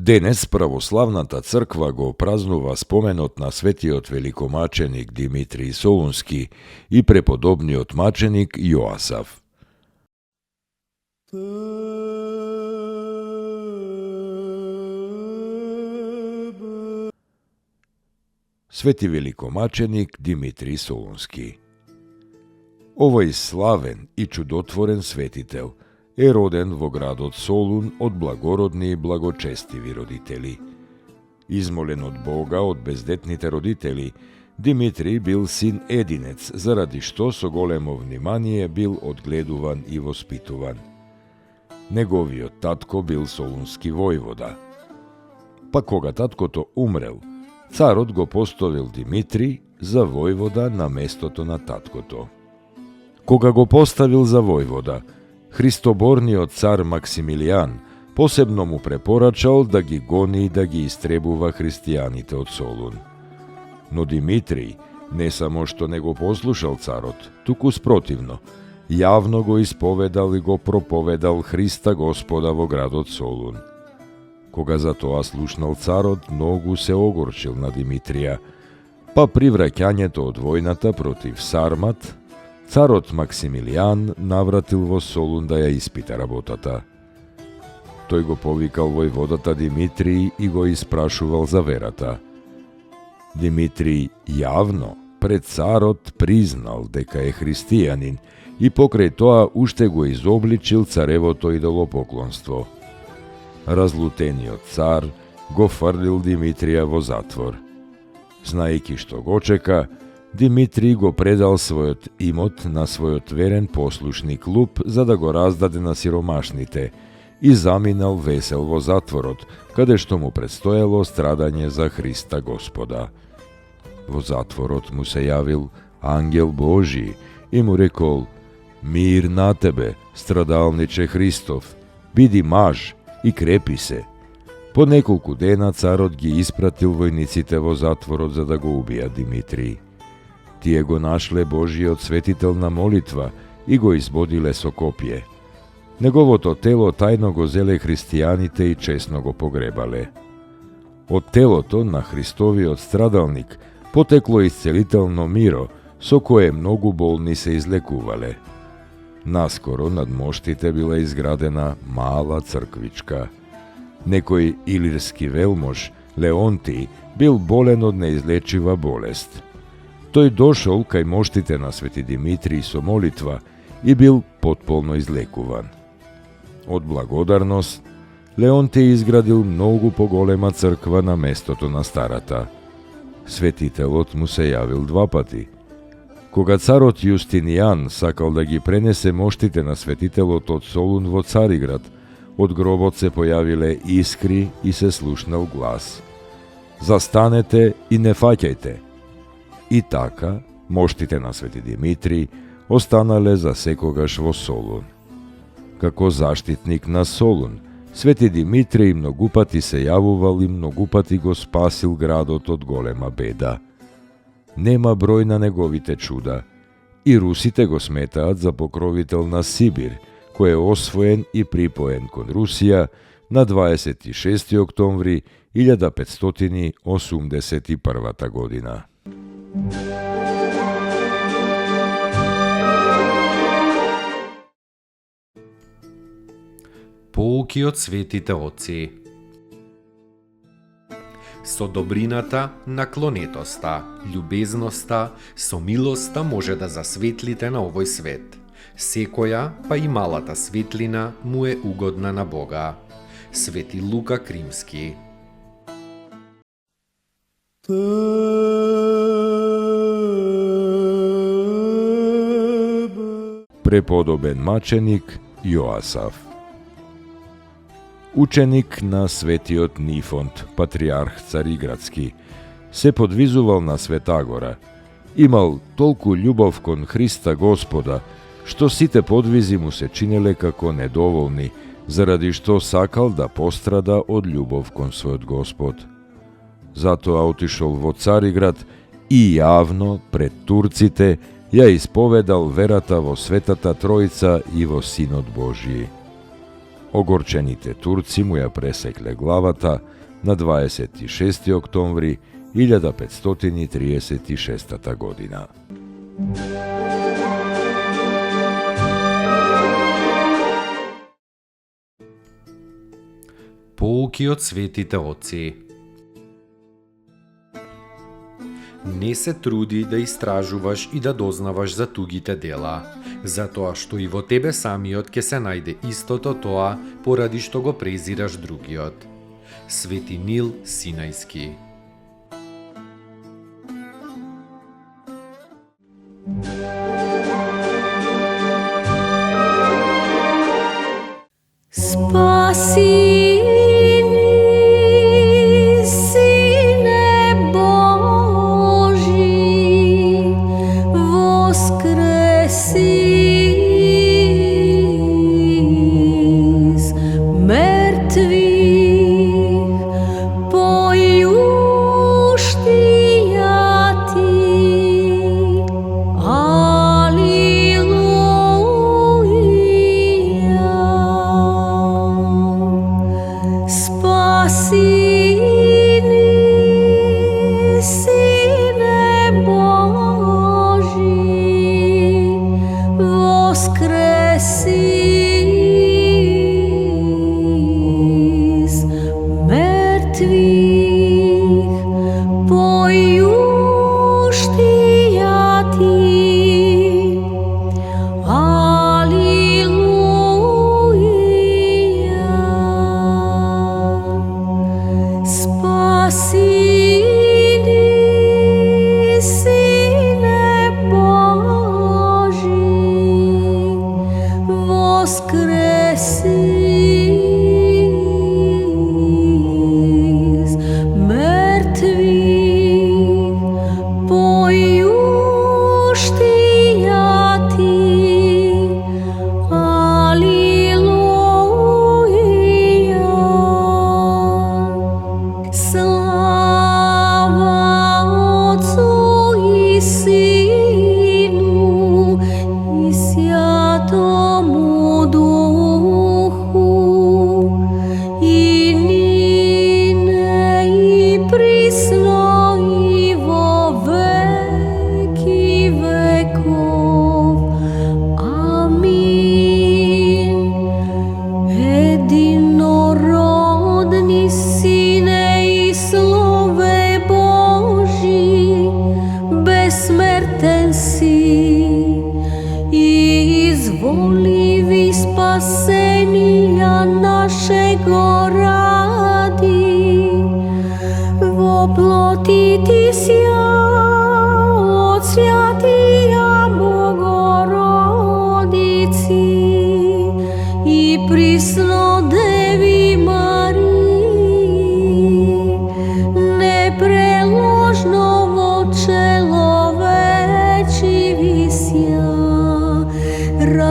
Денес православната црква го празнува споменот на светиот великомаченик Димитрий Солунски и преподобниот маченик Јоасав. Свети великомаченик Димитрий Солунски. Овој славен и чудотворен светител е роден во градот Солун од благородни и благочестиви родители. Измолен од Бога од бездетните родители, Димитрий бил син единец, заради што со големо внимание бил одгледуван и воспитуван. Неговиот татко бил солунски војвода. Па кога таткото умрел, царот го поставил Димитрий за војвода на местото на таткото. Кога го поставил за војвода, Христоборниот цар Максимилијан посебно му препорачал да ги гони и да ги истребува христијаните од Солун. Но Димитрий не само што не го послушал царот, туку спротивно, јавно го исповедал и го проповедал Христа Господа во градот Солун. Кога за тоа слушнал царот, многу се огорчил на Димитрија, па при враќањето од војната против Сармат, царот Максимилијан навратил во Солун да ја испита работата. Тој го повикал војводата Димитрий и го испрашувал за верата. Димитрий јавно пред царот признал дека е христијанин и покрај тоа уште го изобличил царевото идолопоклонство. Разлутениот цар го фрлил Димитрија во затвор. Знаејќи што го чека, Димитрий го предал својот имот на својот верен послушник Луп за да го раздаде на сиромашните и заминал весел во затворот, каде што му предстоело страдање за Христа Господа. Во затворот му се јавил ангел Божи и му рекол: „Мир на тебе, страдалниче Христов, биди маж и крепи се." По неколку дена царот ги испратил војниците во затворот за да го убијат Димитрий. Тие го нашле Божиот светител на молитва и го избодиле со копје. Неговото тело тајно го зеле христијаните и честно го погребале. Од телото на Христовиот страдалник потекло исцелително миро, со кое многу болни се излекувале. Наскоро над моштите била изградена мала црквичка. Некој илирски велмож, Леонтий, бил болен од неизлечива болест. Тој дошол кај моштите на свети Димитрий со молитва и бил потполно излекуван. Од благодарност, Леонтий изградил многу поголема црква на местото на старата. Светителот му се јавил два пати. Кога царот Јустинијан сакал да ги пренесе моштите на светителот од Солун во Цариград, од гробот се појавиле искри и се слушнал глас: „Застанете и не фаќајте." И така, моштите на свети Димитрий останале за секогаш во Солун. Како заштитник на Солун, свети Димитрий многупати се јавувал и многупати го спасил градот од голема беда. Нема број на неговите чуда, и русите го сметаат за покровител на Сибир, кој е освоен и припоен кон Русија на 26. октомври 1581 година. Поуки од светите отци. Со добрината, наклонетоста, љубезноста, со милоста може да засветлите на овој свет. Секоја, па и малата светлина, му е угодна на Бога. Свети Лука Кримски. преподобен маченик Јоасав. Ученик на светиот Нифонт, патриарх Цариградски, се подвизувал на Светагора. Имал толку љубов кон Христа Господа, што сите подвизи му се чинеле како недоволни, заради што сакал да пострада од љубов кон својот Господ. Затоа отишол во Цариград и јавно пред турците ја исповедал верата во Светата Тројца и во Синот Божји. Огорчените турци му ја пресекле главата на 26. октомври 1536 година. Поуки од светите отци. Не се труди да истражуваш и да дознаваш за тугите дела, затоа што и во тебе самиот ќе се најде истото тоа, поради што го презираш другиот. Свети Нил Синајски.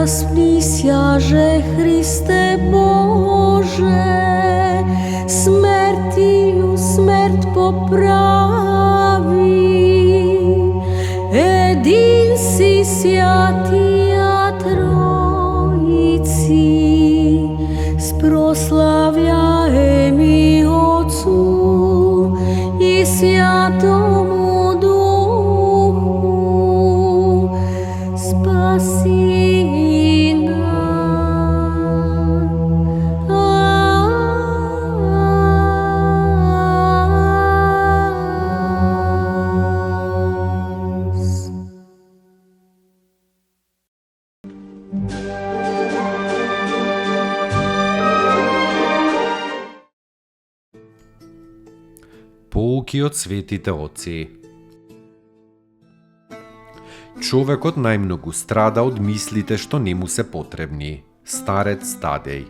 Распнися Христе Боже, смертию смерть поправи. Един си святия Троиці, спрославляем и Отцу и Святому Духу, спаси. Поуки од светите отци. Човекот најмногу страда од мислите што не му се потребни. Старец Тадеј.